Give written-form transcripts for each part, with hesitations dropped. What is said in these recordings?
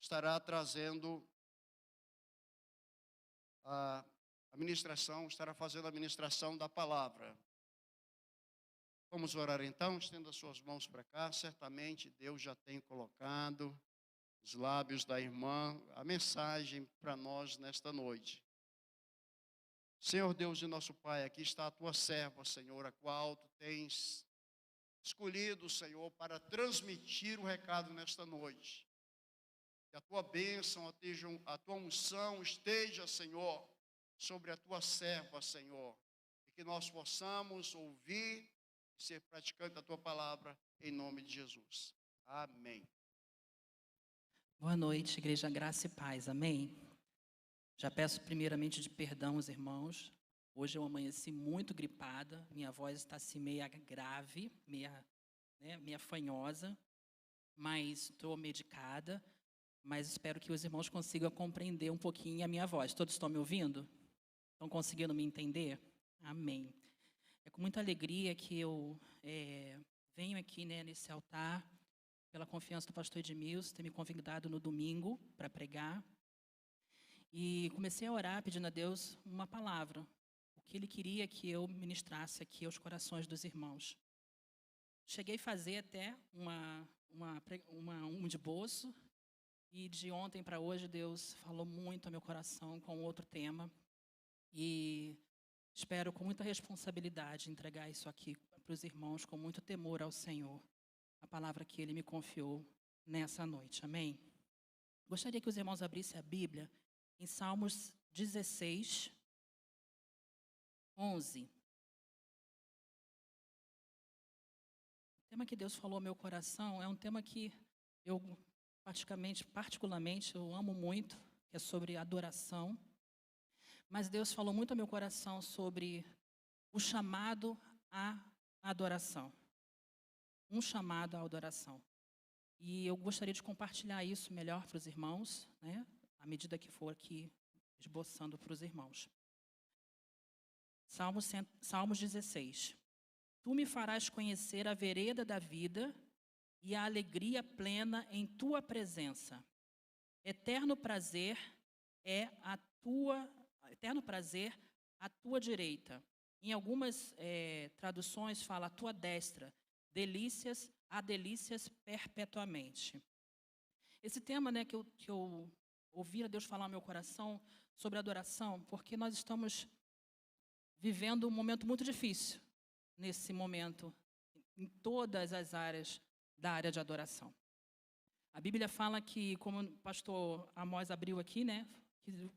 estará trazendo a ministração, estará fazendo a ministração da palavra. Vamos orar então, estenda suas mãos para cá. Certamente Deus já tem colocado nos lábios da irmã a mensagem para nós nesta noite. Senhor Deus e nosso Pai, aqui está a tua serva, Senhor, a qual tu tens escolhido, Senhor, para transmitir o recado nesta noite. Que a tua bênção, a tua unção esteja, Senhor, sobre a tua serva, Senhor. E que nós possamos ouvir e ser praticante da tua palavra, em nome de Jesus. Amém. Boa noite, Igreja Graça e Paz, amém? Já peço primeiramente de perdão aos irmãos. Hoje eu amanheci muito gripada, minha voz está assim meia grave, meia fanhosa, mas estou medicada, mas espero que os irmãos consigam compreender um pouquinho a minha voz. Todos estão me ouvindo? Estão conseguindo me entender? Amém. É com muita alegria que eu venho aqui, nesse altar, pela confiança do pastor Edmilson, ter me convidado no domingo para pregar. E comecei a orar pedindo a Deus uma palavra, o que Ele queria que eu ministrasse aqui aos corações dos irmãos. Cheguei a fazer até um esboço, e de ontem para hoje Deus falou muito ao meu coração com outro tema. E espero com muita responsabilidade entregar isso aqui para os irmãos, com muito temor ao Senhor, a palavra que Ele me confiou nessa noite, amém? Gostaria que os irmãos abrissem a Bíblia em Salmos 16, 11. O tema que Deus falou ao meu coração é um tema que eu particularmente, eu amo muito, que é sobre adoração. Mas Deus falou muito ao meu coração sobre o chamado à adoração. Um chamado à adoração. E eu gostaria de compartilhar isso melhor para os irmãos, né? À medida que for aqui esboçando para os irmãos. Salmos 16. Tu me farás conhecer a vereda da vida e a alegria plena em tua presença. Eterno prazer à tua direita. Em algumas traduções fala à tua destra. Há delícias perpetuamente. Esse tema, que eu ouvi Deus falar no meu coração sobre adoração, porque nós estamos vivendo um momento muito difícil nesse momento, em todas as áreas da área de adoração. A Bíblia fala que, como o pastor Amós abriu aqui, que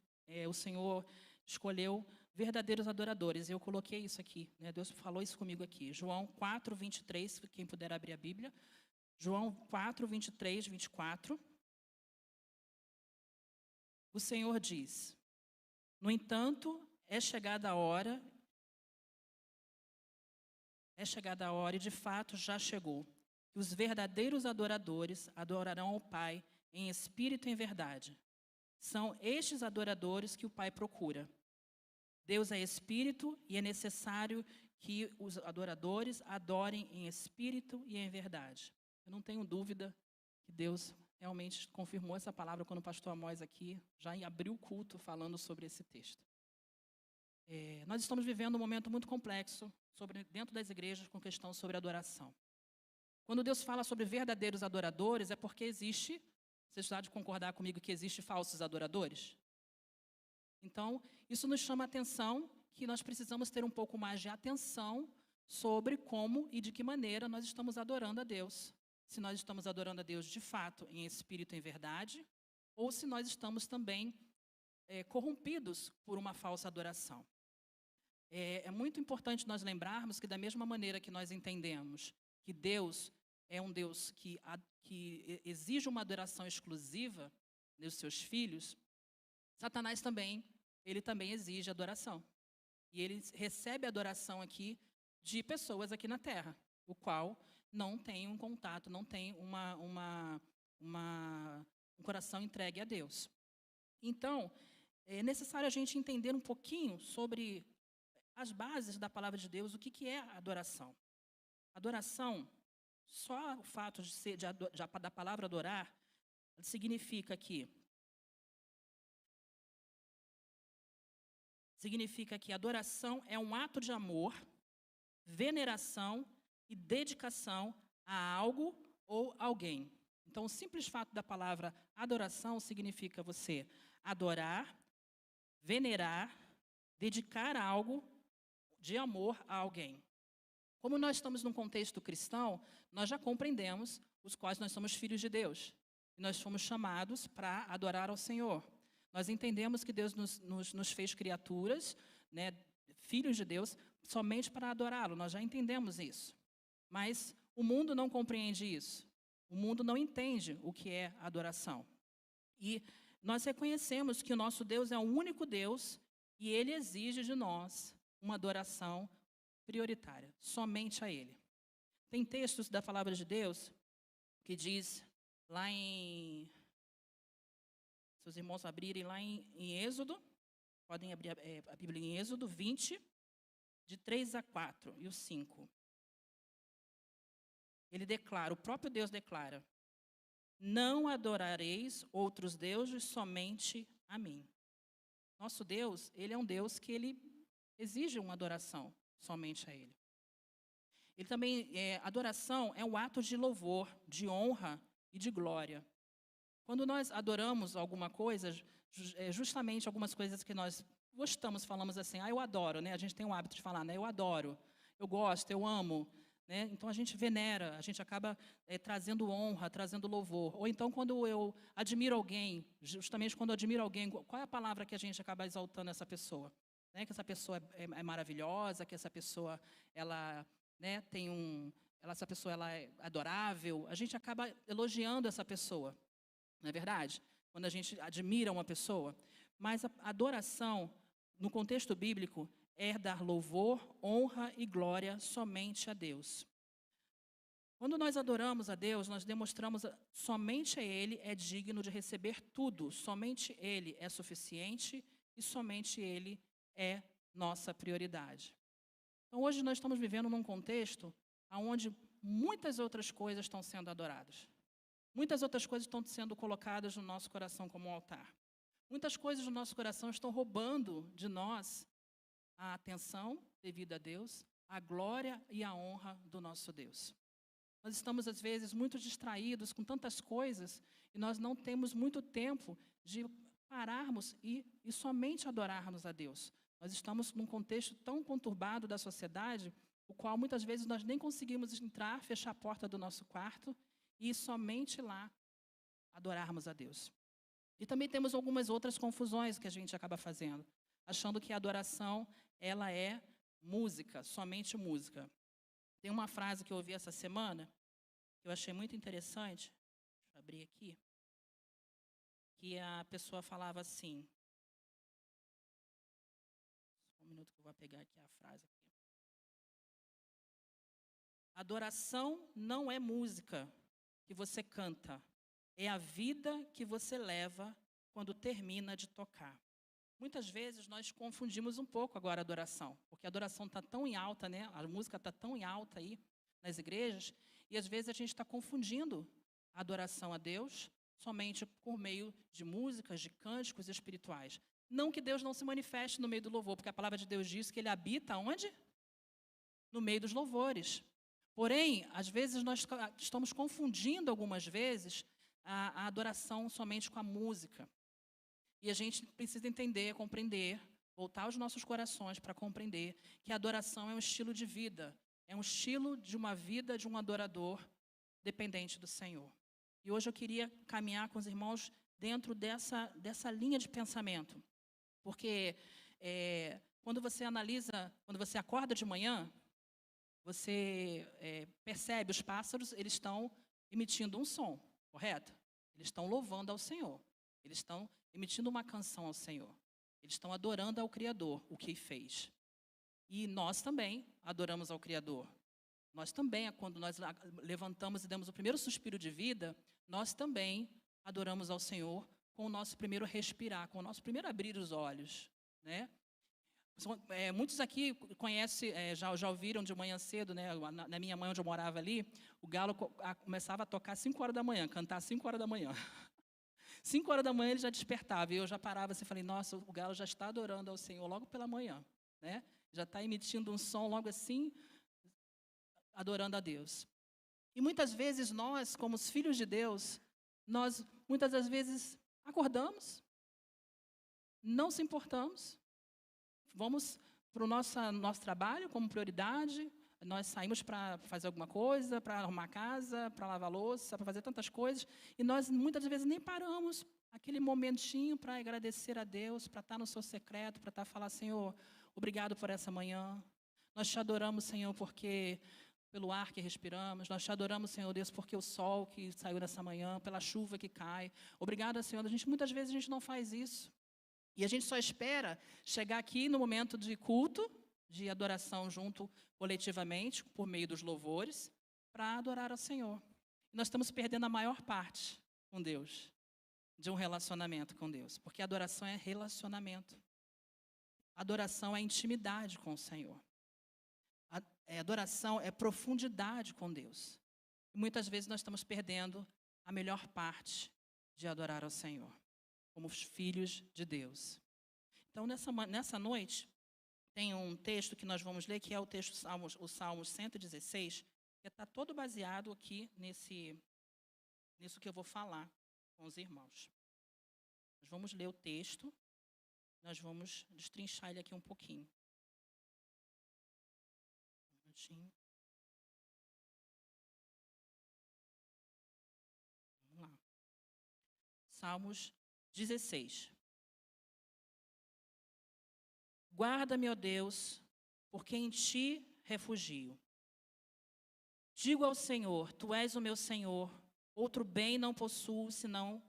o Senhor escolheu verdadeiros adoradores. Eu coloquei isso aqui, Deus falou isso comigo aqui. João 4, 23, quem puder abrir a Bíblia. João 4, 23, 24. O Senhor diz: no entanto, é chegada a hora e de fato já chegou, que os verdadeiros adoradores adorarão ao Pai em espírito e em verdade. São estes adoradores que o Pai procura. Deus é espírito e é necessário que os adoradores adorem em espírito e em verdade. Eu não tenho dúvida que Deus realmente confirmou essa palavra quando o pastor Amós aqui já abriu o culto falando sobre esse texto. Nós estamos vivendo um momento muito complexo dentro das igrejas com questão sobre adoração. Quando Deus fala sobre verdadeiros adoradores, é porque existe, você está de concordar comigo que existe falsos adoradores? Então, isso nos chama a atenção que nós precisamos ter um pouco mais de atenção sobre como e de que maneira nós estamos adorando a Deus. Se nós estamos adorando a Deus de fato, em espírito e em verdade, ou se nós estamos também corrompidos por uma falsa adoração. É muito importante nós lembrarmos que, da mesma maneira que nós entendemos que Deus é um Deus que exige uma adoração exclusiva dos seus filhos, Satanás ele também exige adoração. E ele recebe adoração aqui de pessoas aqui na terra, o qual não tem um contato, não tem um coração entregue a Deus. Então, é necessário a gente entender um pouquinho sobre as bases da palavra de Deus, o que é a adoração. Adoração, só o fato da palavra adorar, significa que adoração é um ato de amor, veneração e dedicação a algo ou alguém. Então, o simples fato da palavra adoração significa você adorar, venerar, dedicar algo de amor a alguém. Como nós estamos num contexto cristão, nós já compreendemos os quais nós somos filhos de Deus. E nós fomos chamados para adorar ao Senhor. Nós entendemos que Deus nos fez criaturas, né, filhos de Deus, somente para adorá-lo. Nós já entendemos isso. Mas o mundo não compreende isso. O mundo não entende o que é adoração. E nós reconhecemos que o nosso Deus é o único Deus e Ele exige de nós uma adoração prioritária, somente a Ele. Tem textos da palavra de Deus que diz lá em... Se os irmãos abrirem lá em Êxodo, podem abrir a Bíblia em Êxodo 20, de 3 a 4 e o 5. Ele declara, o próprio Deus declara: não adorareis outros deuses, somente a mim. Nosso Deus, Ele é um Deus que Ele exige uma adoração somente a Ele. Ele também, adoração é um ato de louvor, de honra e de glória. Quando nós adoramos alguma coisa, justamente algumas coisas que nós gostamos, falamos assim, eu adoro, né? A gente tem o hábito de falar, né? Eu adoro, eu gosto, eu amo, né? Então a gente venera, a gente acaba trazendo honra, trazendo louvor. Ou então quando eu admiro alguém, justamente quando eu admiro alguém, qual é a palavra que a gente acaba exaltando essa pessoa? Né? Que essa pessoa é maravilhosa, que essa pessoa ela, né, essa pessoa ela é adorável. A gente acaba elogiando essa pessoa. Não é verdade? Quando a gente admira uma pessoa. Mas a adoração, no contexto bíblico, é dar louvor, honra e glória somente a Deus. Quando nós adoramos a Deus, nós demonstramos somente a Ele é digno de receber tudo. Somente Ele é suficiente e somente Ele é nossa prioridade. Então, hoje nós estamos vivendo num contexto onde muitas outras coisas estão sendo adoradas. Muitas outras coisas estão sendo colocadas no nosso coração como um altar. Muitas coisas do nosso coração estão roubando de nós a atenção devida a Deus, a glória e a honra do nosso Deus. Nós estamos, às vezes, muito distraídos com tantas coisas e nós não temos muito tempo de pararmos e somente adorarmos a Deus. Nós estamos num contexto tão conturbado da sociedade, o qual muitas vezes nós nem conseguimos entrar, fechar a porta do nosso quarto e somente lá adorarmos a Deus. E também temos algumas outras confusões que a gente acaba fazendo, achando que a adoração ela é música, somente música. Tem uma frase que eu ouvi essa semana, que eu achei muito interessante, deixa eu abrir aqui, que a pessoa falava assim, só um minuto que eu vou pegar aqui a frase. Adoração não é música que você canta, é a vida que você leva quando termina de tocar. Muitas vezes nós confundimos um pouco agora a adoração, porque a adoração está tão em alta, né? A música está tão em alta aí nas igrejas, e às vezes a gente está confundindo a adoração a Deus somente por meio de músicas, de cânticos espirituais. Não que Deus não se manifeste no meio do louvor, porque a palavra de Deus diz que Ele habita onde? No meio dos louvores. Porém, às vezes nós estamos confundindo algumas vezes a adoração somente com a música. E a gente precisa entender, compreender, voltar os nossos corações para compreender que a adoração é um estilo de vida, é um estilo de uma vida de um adorador dependente do Senhor. E hoje eu queria caminhar com os irmãos dentro dessa linha de pensamento. Porque quando você analisa, quando você acorda de manhã, você percebe os pássaros, eles estão emitindo um som, correto? Eles estão louvando ao Senhor. Eles estão emitindo uma canção ao Senhor. Eles estão adorando ao Criador, o que fez. E nós também adoramos ao Criador. Nós também, quando nós levantamos e damos o primeiro suspiro de vida, nós também adoramos ao Senhor com o nosso primeiro respirar, com o nosso primeiro abrir os olhos, né? Muitos aqui conhecem, já ouviram de manhã cedo, né? Na minha mãe, onde eu morava ali, o galo começava a tocar às 5 horas da manhã, cantar às 5 horas da manhã. 5 horas da manhã ele já despertava, e eu já parava assim, falei, nossa, o galo já está adorando ao Senhor logo pela manhã, né? Já está emitindo um som logo assim, adorando a Deus. E muitas vezes nós, como os filhos de Deus, nós muitas das vezes acordamos, não se importamos, vamos para o nosso trabalho como prioridade, nós saímos para fazer alguma coisa, para arrumar a casa, para lavar a louça, para fazer tantas coisas, e nós muitas vezes nem paramos aquele momentinho para agradecer a Deus, para estar no seu secreto, para estar falar, Senhor, obrigado por essa manhã. Nós te adoramos, Senhor, porque pelo ar que respiramos, nós te adoramos, Senhor Deus, porque o sol que saiu nessa manhã, pela chuva que cai. Obrigado, Senhor. Muitas vezes a gente não faz isso. E a gente só espera chegar aqui no momento de culto, de adoração junto coletivamente, por meio dos louvores, para adorar ao Senhor. E nós estamos perdendo a maior parte com Deus, de um relacionamento com Deus, porque adoração é relacionamento. Adoração é intimidade com o Senhor. Adoração é profundidade com Deus. E muitas vezes nós estamos perdendo a melhor parte de adorar ao Senhor, como os filhos de Deus. Então, nessa noite, tem um texto que nós vamos ler, que é o texto o Salmos 116, que está todo baseado aqui nisso que eu vou falar com os irmãos. Nós vamos ler o texto, nós vamos destrinchar ele aqui um pouquinho. Um minutinho. Vamos lá. Salmos 16. Guarda-me, ó Deus, porque em ti refugio. Digo ao Senhor, tu és o meu Senhor, outro bem não possuo, senão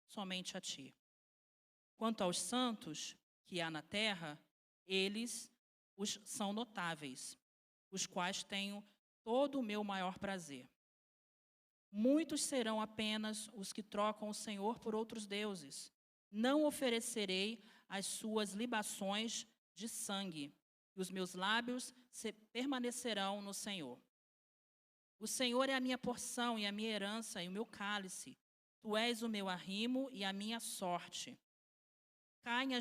somente a ti. Quanto aos santos que há na terra, eles são notáveis, os quais tenho todo o meu maior prazer. Muitos serão apenas os que trocam o Senhor por outros deuses. Não oferecerei as suas libações de sangue, e os meus lábios permanecerão no Senhor. O Senhor é a minha porção e a minha herança e o meu cálice. Tu és o meu arrimo e a minha sorte. Caem-me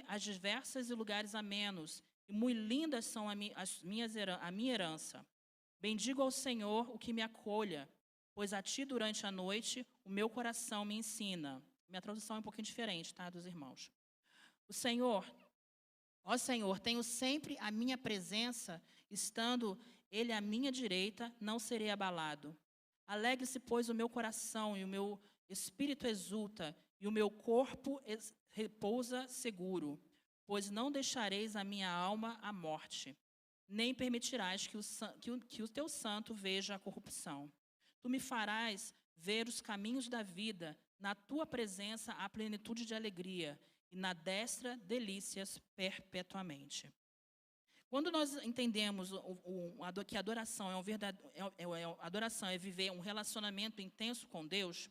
as diversas e lugares amenos, e muito lindas são a minha herança. Bendigo ao Senhor o que me acolha, pois a ti durante a noite o meu coração me ensina. Minha tradução é um pouquinho diferente, tá, dos irmãos. Ó Senhor, tenho sempre a minha presença, estando Ele à minha direita, não serei abalado. Alegre-se, pois, o meu coração, e o meu espírito exulta, e o meu corpo repousa seguro, pois não deixareis a minha alma à morte, nem permitirás que o teu santo veja a corrupção. Tu me farás ver os caminhos da vida, na tua presença há plenitude de alegria, e na destra delícias perpetuamente. Quando nós entendemos que a adoração adoração é viver um relacionamento intenso com Deus,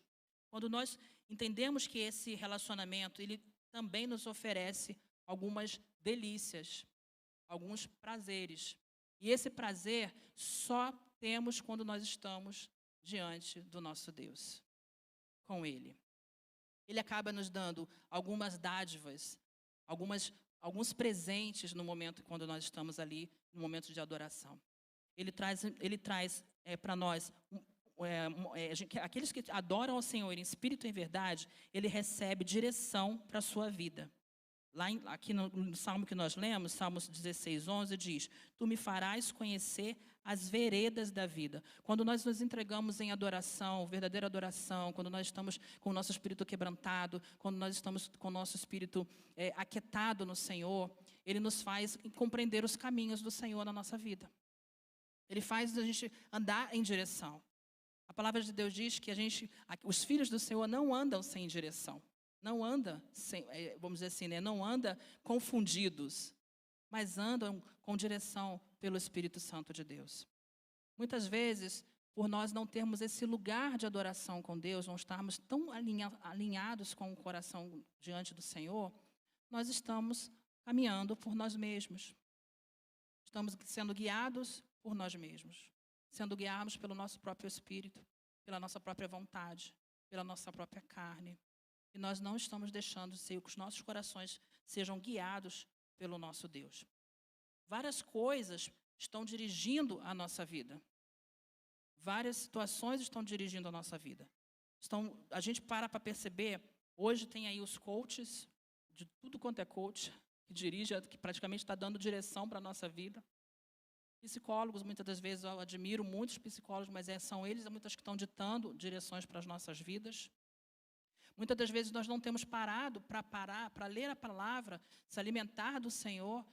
quando nós entendemos que esse relacionamento ele também nos oferece algumas delícias, alguns prazeres. E esse prazer só temos quando nós estamos diante do nosso Deus, com Ele. Ele acaba nos dando algumas dádivas, alguns presentes no momento quando nós estamos ali, no momento de adoração. Ele traz para nós, aqueles que adoram ao Senhor em espírito e em verdade, Ele recebe direção para a sua vida. Aqui no Salmo que nós lemos, Salmos 16, 11, diz: Tu me farás conhecer as veredas da vida. Quando nós nos entregamos em adoração, verdadeira adoração, quando nós estamos com o nosso espírito quebrantado, quando nós estamos com o nosso espírito aquietado no Senhor, Ele nos faz compreender os caminhos do Senhor na nossa vida. Ele faz a gente andar em direção. A palavra de Deus diz que os filhos do Senhor não andam sem direção. Não anda, vamos dizer assim, né? Não anda confundidos, mas andam com direção pelo Espírito Santo de Deus. Muitas vezes, por nós não termos esse lugar de adoração com Deus, não estarmos tão alinhados com o coração diante do Senhor, nós estamos caminhando por nós mesmos. Estamos sendo guiados por nós mesmos, sendo guiados pelo nosso próprio Espírito, pela nossa própria vontade. pela nossa própria carne. E nós não estamos deixando que os nossos corações sejam guiados pelo nosso Deus. Várias coisas estão dirigindo a nossa vida. Várias situações estão dirigindo a nossa vida. A gente para perceber, hoje tem aí os coaches, de tudo quanto é coach, que praticamente está dando direção para a nossa vida. Psicólogos, muitas das vezes, eu admiro muitos psicólogos, mas são eles muitas que estão ditando direções para as nossas vidas. Muitas das vezes nós não temos parado para ler a palavra, se alimentar do Senhor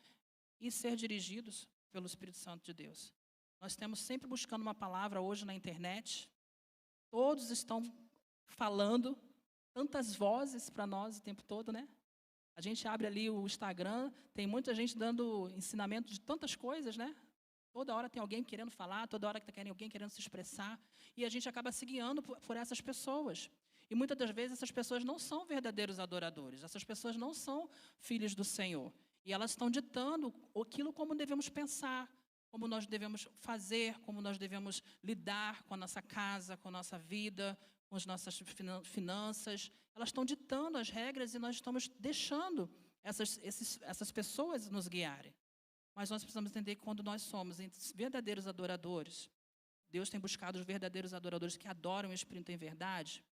e ser dirigidos pelo Espírito Santo de Deus. Nós temos sempre buscando uma palavra hoje na internet. Todos estão falando, tantas vozes para nós o tempo todo, né? A gente abre ali o Instagram, tem muita gente dando ensinamento de tantas coisas, né? Toda hora tem alguém querendo falar, toda hora tem alguém querendo se expressar. E a gente acaba se guiando por essas pessoas. E muitas das vezes essas pessoas não são verdadeiros adoradores. Essas pessoas não são filhos do Senhor. E elas estão ditando aquilo como devemos pensar, como nós devemos fazer, como nós devemos lidar com a nossa casa, com a nossa vida, com as nossas finanças. Elas estão ditando as regras e nós estamos deixando essas pessoas nos guiarem. Mas nós precisamos entender que quando nós somos verdadeiros adoradores, Deus tem buscado os verdadeiros adoradores que adoram o Espírito em verdade,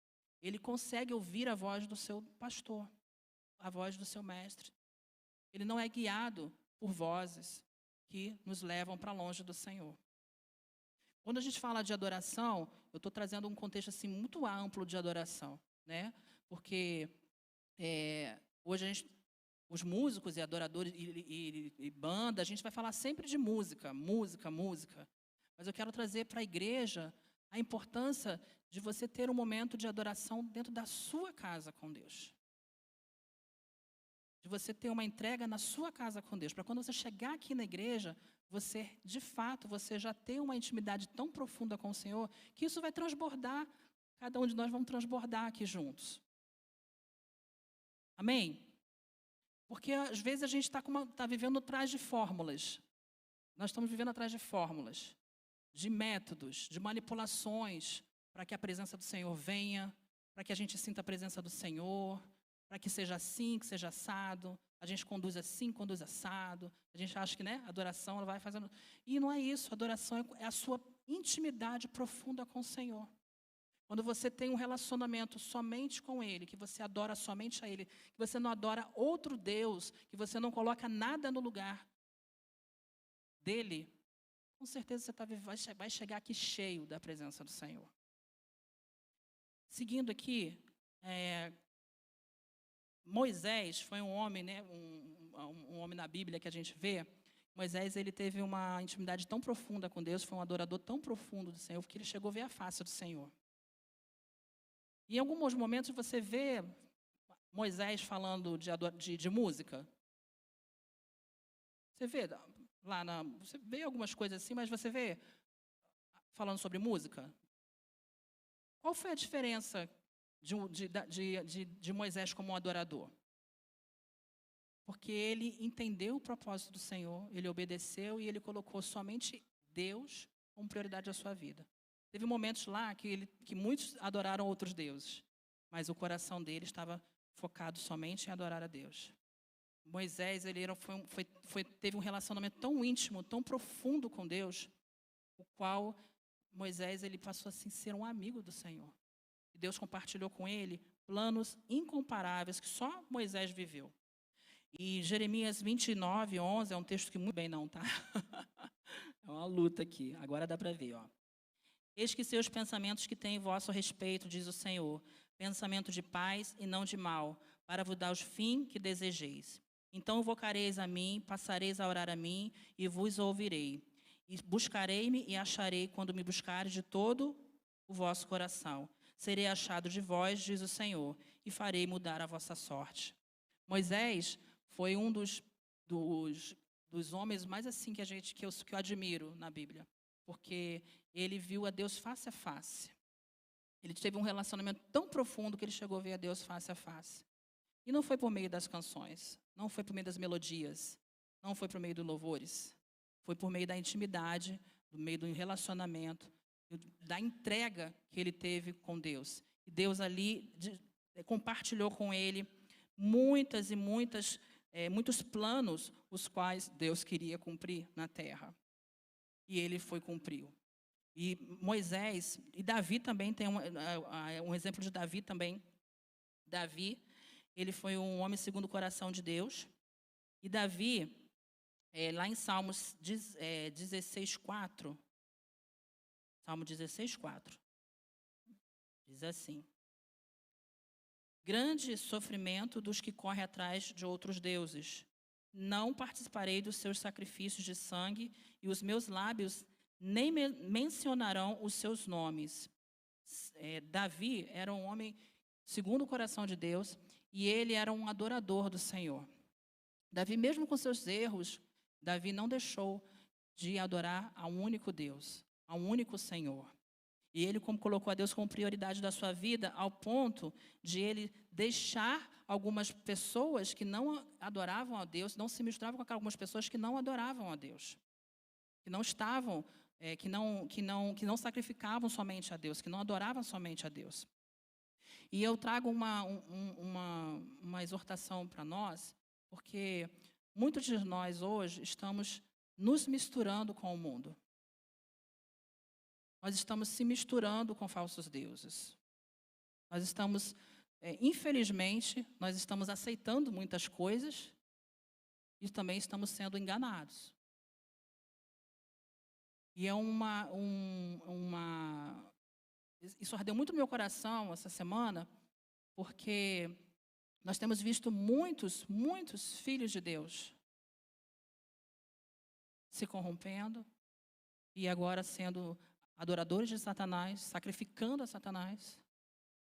Ele consegue ouvir a voz do seu pastor, a voz do seu mestre. Ele não é guiado por vozes que nos levam para longe do Senhor. Quando a gente fala de adoração, eu estou trazendo um contexto assim, muito amplo de adoração, né? Porque hoje os músicos e adoradores e banda, a gente vai falar sempre de música. Mas eu quero trazer para a igreja a importância de você ter um momento de adoração dentro da sua casa com Deus. De você ter uma entrega na sua casa com Deus. Para quando você chegar aqui na igreja, você, de fato, você já ter uma intimidade tão profunda com o Senhor, que isso vai transbordar, cada um de nós vamos transbordar aqui juntos. Amém? Porque, às vezes, a gente está vivendo atrás de fórmulas. Nós estamos vivendo atrás de fórmulas, de métodos, de manipulações, para que a presença do Senhor venha, para que a gente sinta a presença do Senhor, para que seja assim, que seja assado. A gente conduz assim, conduz assado. A gente acha que, né, a adoração ela vai fazendo... E não é isso. A adoração é a sua intimidade profunda com o Senhor. Quando você tem um relacionamento somente com Ele, que você adora somente a Ele, que você não adora outro Deus, que você não coloca nada no lugar dEle, com certeza você vai chegar aqui cheio da presença do Senhor. Seguindo aqui, Moisés foi um homem, né, um homem na Bíblia que a gente vê. Moisés, ele teve uma intimidade tão profunda com Deus, foi um adorador tão profundo do Senhor, que ele chegou a ver a face do Senhor. E em alguns momentos você vê Moisés falando de música. Você vê você vê algumas coisas assim, mas você vê falando sobre música. Qual foi a diferença de Moisés como um adorador? Porque ele entendeu o propósito do Senhor, ele obedeceu e ele colocou somente Deus como prioridade da sua vida. Teve momentos lá que muitos adoraram outros deuses, mas o coração dele estava focado somente em adorar a Deus. Moisés teve um relacionamento tão íntimo, tão profundo com Deus, o qual Moisés ele passou a ser um amigo do Senhor. E Deus compartilhou com ele planos incomparáveis que só Moisés viveu. E Jeremias 29:11 é um texto que muito bem não, tá? É uma luta aqui, agora dá para ver, ó. Eis que seus pensamentos que têm vosso respeito, diz o Senhor, pensamento de paz e não de mal, para vos dar os fins que desejeis. Então invocareis a mim, passareis a orar a mim, e vos ouvirei. E buscarei-me e acharei quando me buscareis de todo o vosso coração. Serei achado de vós, diz o Senhor, e farei mudar a vossa sorte. Moisés foi um dos homens mais assim que eu admiro na Bíblia, porque ele viu a Deus face a face. Ele teve um relacionamento tão profundo que ele chegou a ver a Deus face a face. E não foi por meio das canções, não foi por meio das melodias, não foi por meio dos louvores. Foi por meio da intimidade, do meio do relacionamento, da entrega que ele teve com Deus. E Deus ali compartilhou com ele muitas e muitos planos, os quais Deus queria cumprir na terra. E ele cumpriu. E Moisés, e Davi também tem um exemplo de Davi também. Davi, ele foi um homem segundo o coração de Deus. E Davi, lá em Salmos 16:4, Salmo 16:4, diz assim: grande sofrimento dos que correm atrás de outros deuses. Não participarei dos seus sacrifícios de sangue, e os meus lábios nem mencionarão os seus nomes. Davi era um homem segundo o coração de Deus, e ele era um adorador do Senhor. Davi, mesmo com seus erros, Davi não deixou de adorar a um único Deus, a um único Senhor. E ele colocou a Deus como prioridade da sua vida, ao ponto de ele deixar algumas pessoas que não adoravam a Deus, não se misturavam com algumas pessoas que não adoravam a Deus, que não estavam, que não sacrificavam somente a Deus, que não adoravam somente a Deus. E eu trago uma exortação para nós, porque muitos de nós hoje estamos nos misturando com o mundo. Nós estamos se misturando com falsos deuses. Nós estamos, infelizmente, nós estamos aceitando muitas coisas e também estamos sendo enganados. E isso ardeu muito no meu coração essa semana, porque nós temos visto muitos filhos de Deus se corrompendo e agora sendo adoradores de Satanás, sacrificando a Satanás.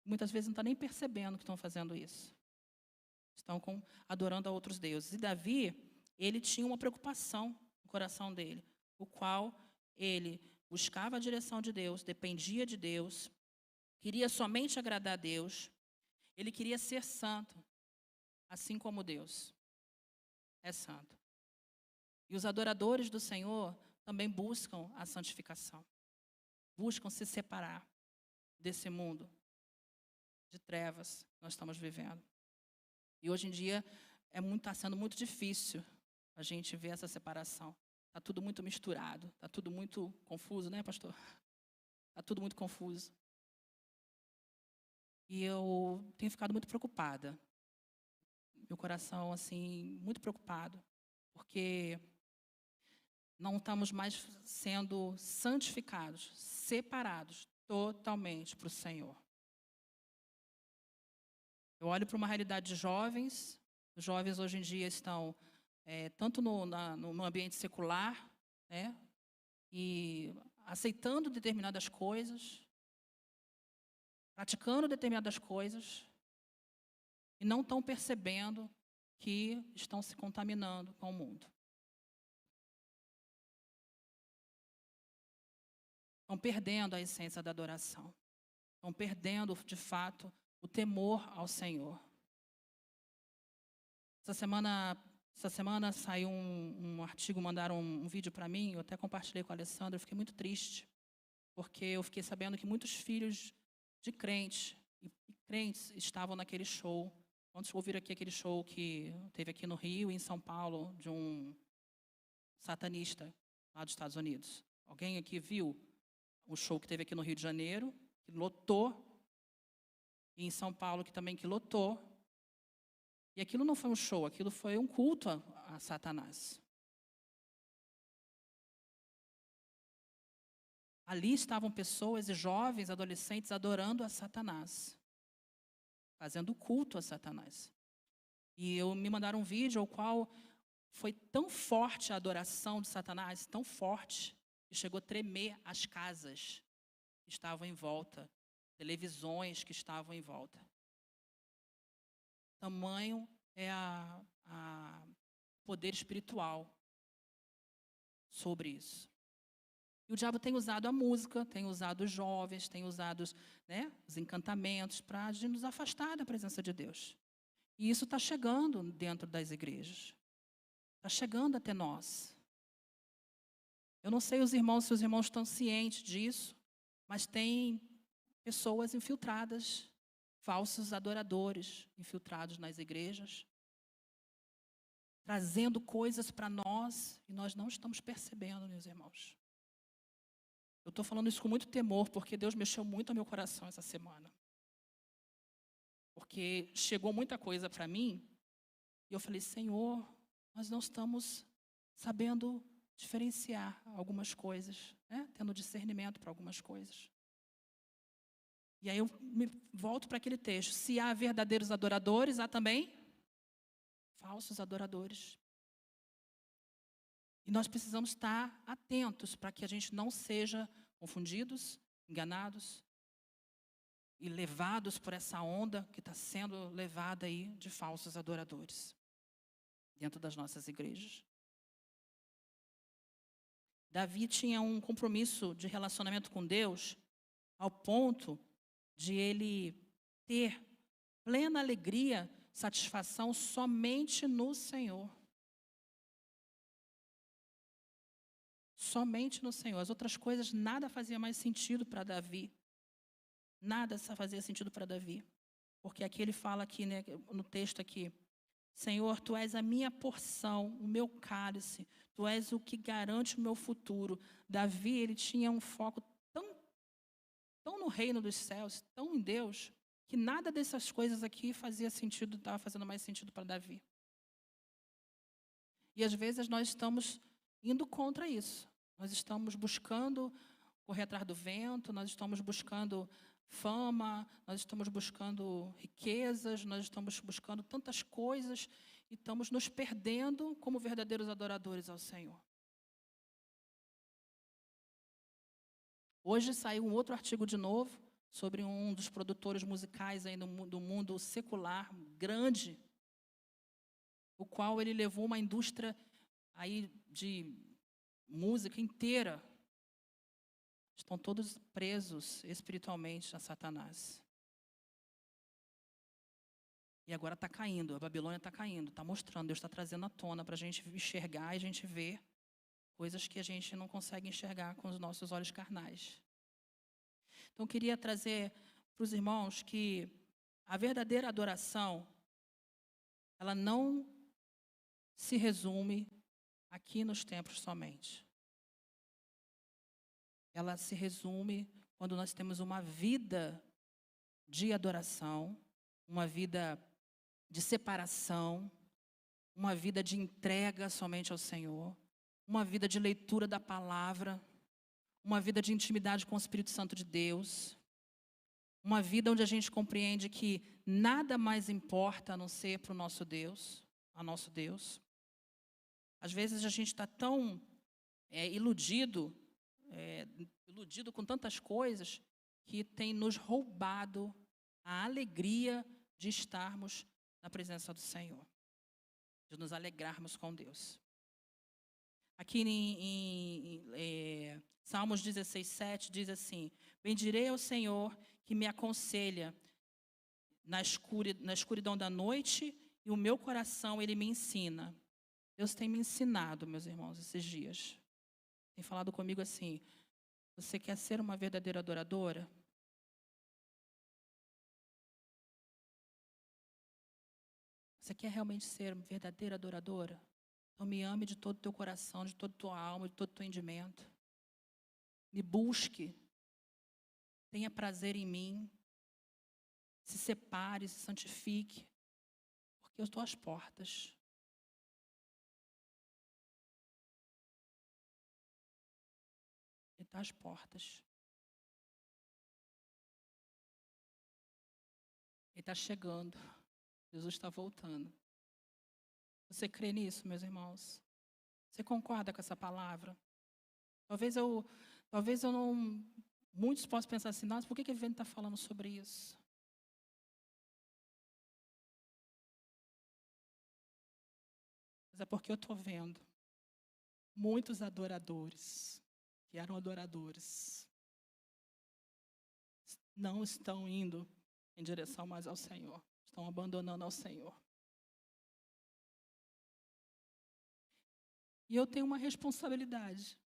Muitas vezes não estão nem percebendo que estão fazendo isso. Estão adorando a outros deuses. E Davi, ele tinha uma preocupação no coração dele, o qual ele buscava a direção de Deus, dependia de Deus, queria somente agradar a Deus, ele queria ser santo, assim como Deus é santo. E os adoradores do Senhor também buscam a santificação. Buscam se separar desse mundo de trevas que nós estamos vivendo. E hoje em dia está sendo muito difícil a gente ver essa separação. Está tudo muito misturado, está tudo muito confuso, né, pastor? Está tudo muito confuso. E eu tenho ficado muito preocupada. Meu coração, assim, muito preocupado, porque não estamos mais sendo santificados, separados totalmente para o Senhor. Eu olho para uma realidade de jovens. Os jovens hoje em dia estão tanto no ambiente secular, né, e aceitando determinadas coisas, praticando determinadas coisas, e não estão percebendo que estão se contaminando com o mundo. Estão perdendo a essência da adoração. Estão perdendo, de fato, o temor ao Senhor. Essa semana saiu um artigo, mandaram um vídeo para mim, eu até compartilhei com a Alessandra, eu fiquei muito triste, porque eu fiquei sabendo que muitos filhos de crentes e crentes estavam naquele show. Quantos ouviram aqui aquele show que teve aqui no Rio e em São Paulo, de um satanista lá dos Estados Unidos? Alguém aqui viu o show que teve aqui no Rio de Janeiro, que lotou, e em São Paulo, que lotou? E aquilo não foi um show, aquilo foi um culto a Satanás. Ali estavam pessoas e jovens, adolescentes, adorando a Satanás, fazendo culto a Satanás. E me mandaram um vídeo ao qual foi tão forte a adoração de Satanás, tão forte, que chegou a tremer as casas que estavam em volta, televisões que estavam em volta. Tamanho é o poder espiritual sobre isso. E o diabo tem usado a música, tem usado os jovens, tem usado os encantamentos para nos afastar da presença de Deus. E isso está chegando dentro das igrejas. Está chegando até nós. Eu não sei se os irmãos estão cientes disso, mas tem pessoas infiltradas, falsos adoradores infiltrados nas igrejas, trazendo coisas para nós e nós não estamos percebendo, meus irmãos. Eu estou falando isso com muito temor, porque Deus mexeu muito ao meu coração essa semana. Porque chegou muita coisa para mim e eu falei, Senhor, nós não estamos sabendo diferenciar algumas coisas, né? Tendo discernimento para algumas coisas. E aí eu me volto para aquele texto. Se há verdadeiros adoradores, há também falsos adoradores. E nós precisamos estar atentos para que a gente não seja confundidos, enganados e levados por essa onda que está sendo levada aí de falsos adoradores dentro das nossas igrejas. Davi tinha um compromisso de relacionamento com Deus ao ponto de ele ter plena alegria, satisfação somente no Senhor. Somente no Senhor. As outras coisas, nada fazia mais sentido para Davi. Nada fazia sentido para Davi. Porque aqui ele fala aqui, né, no texto aqui, Senhor, Tu és a minha porção, o meu cálice, Tu és o que garante o meu futuro. Davi, ele tinha um foco tão no reino dos céus, tão em Deus, que nada dessas coisas aqui fazia sentido, estava fazendo mais sentido para Davi. E às vezes nós estamos indo contra isso. Nós estamos buscando correr atrás do vento, nós estamos buscando fama, nós estamos buscando riquezas, nós estamos buscando tantas coisas e estamos nos perdendo como verdadeiros adoradores ao Senhor. Hoje saiu um outro artigo de novo sobre um dos produtores musicais aí do mundo secular, grande, o qual ele levou uma indústria aí de música inteira. Estão todos presos espiritualmente a Satanás. E agora está caindo, a Babilônia está caindo, está mostrando, Deus está trazendo à tona para a gente enxergar e a gente ver coisas que a gente não consegue enxergar com os nossos olhos carnais. Então, eu queria trazer para os irmãos que a verdadeira adoração, ela não se resume aqui nos templos somente. Ela se resume quando nós temos uma vida de adoração, uma vida de separação, uma vida de entrega somente ao Senhor, uma vida de leitura da palavra, uma vida de intimidade com o Espírito Santo de Deus, uma vida onde a gente compreende que nada mais importa a não ser para o nosso Deus, a nosso Deus. Às vezes a gente está tão iludido com tantas coisas que tem nos roubado a alegria de estarmos na presença do Senhor, de nos alegrarmos com Deus. Aqui em Salmos 16:7 diz assim: bendirei ao Senhor que me aconselha na escuridão da noite, e o meu coração ele me ensina. Deus tem me ensinado, meus irmãos, esses dias. Tem falado comigo assim: você quer ser uma verdadeira adoradora? Você quer realmente ser uma verdadeira adoradora? Então me ame de todo o teu coração, de toda a tua alma, de todo o teu entendimento. Me busque. Tenha prazer em mim. Se separe, se santifique. Porque eu estou às portas. Ele está às portas. Ele está chegando. Jesus está voltando. Você crê nisso, meus irmãos? Você concorda com essa palavra? Talvez eu não... Muitos possam pensar assim, nossa, por que o evento está falando sobre isso? Mas é porque eu estou vendo muitos adoradores, que eram adoradores, não estão indo em direção mais ao Senhor. Estão abandonando ao Senhor. E eu tenho uma responsabilidade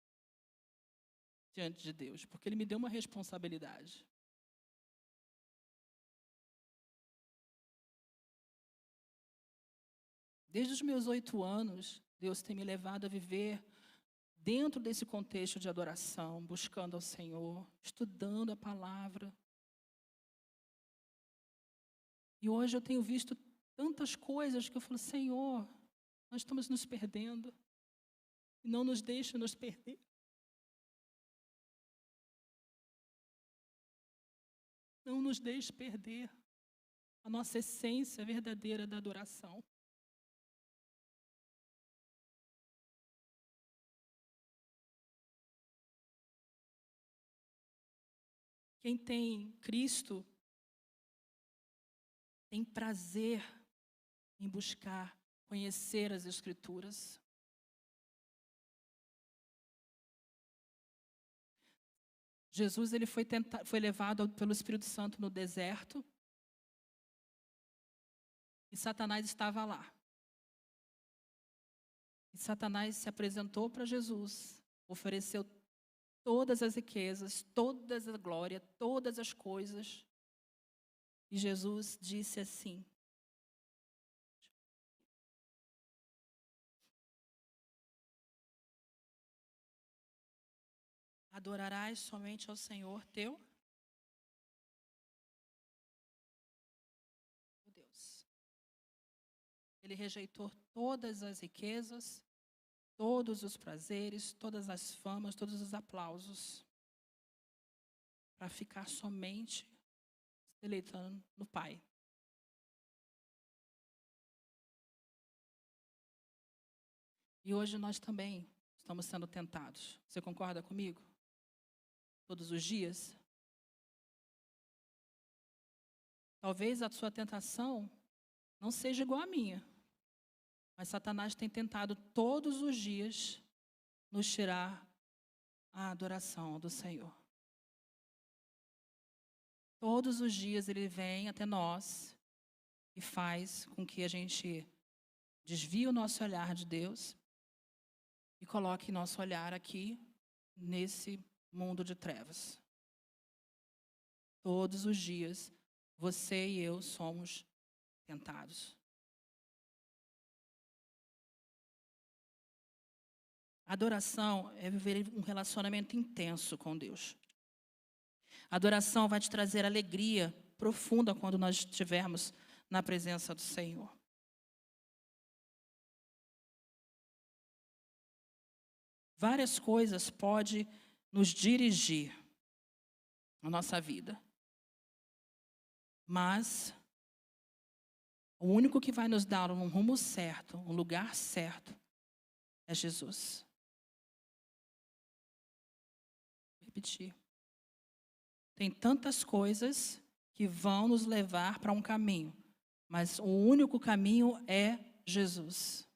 diante de Deus, porque Ele me deu uma responsabilidade. Desde os meus 8 anos, Deus tem me levado a viver dentro desse contexto de adoração, buscando ao Senhor, estudando a palavra. E hoje eu tenho visto tantas coisas que eu falo, Senhor, nós estamos nos perdendo. E não nos deixe nos perder. Não nos deixe perder a nossa essência verdadeira da adoração. Quem tem Cristo tem prazer em buscar conhecer as Escrituras. Jesus ele foi levado pelo Espírito Santo no deserto e Satanás estava lá. E Satanás se apresentou para Jesus, ofereceu todas as riquezas, toda a glória, todas as coisas. E Jesus disse assim: adorarás somente ao Senhor teu Deus. Ele rejeitou todas as riquezas, todos os prazeres, todas as famas, todos os aplausos, para ficar somente se deleitando no Pai. E hoje nós também estamos sendo tentados. Você concorda comigo? Todos os dias? Talvez a sua tentação não seja igual à minha, mas Satanás tem tentado todos os dias nos tirar a adoração do Senhor. Todos os dias ele vem até nós e faz com que a gente desvie o nosso olhar de Deus e coloque nosso olhar aqui nesse mundo de trevas. Todos os dias, você e eu somos tentados. Adoração é viver um relacionamento intenso com Deus. Adoração vai te trazer alegria profunda quando nós estivermos na presença do Senhor. Várias coisas podem nos dirigir na nossa vida. Mas o único que vai nos dar um rumo certo, um lugar certo, é Jesus. Vou repetir. Tem tantas coisas que vão nos levar para um caminho, mas o único caminho é Jesus.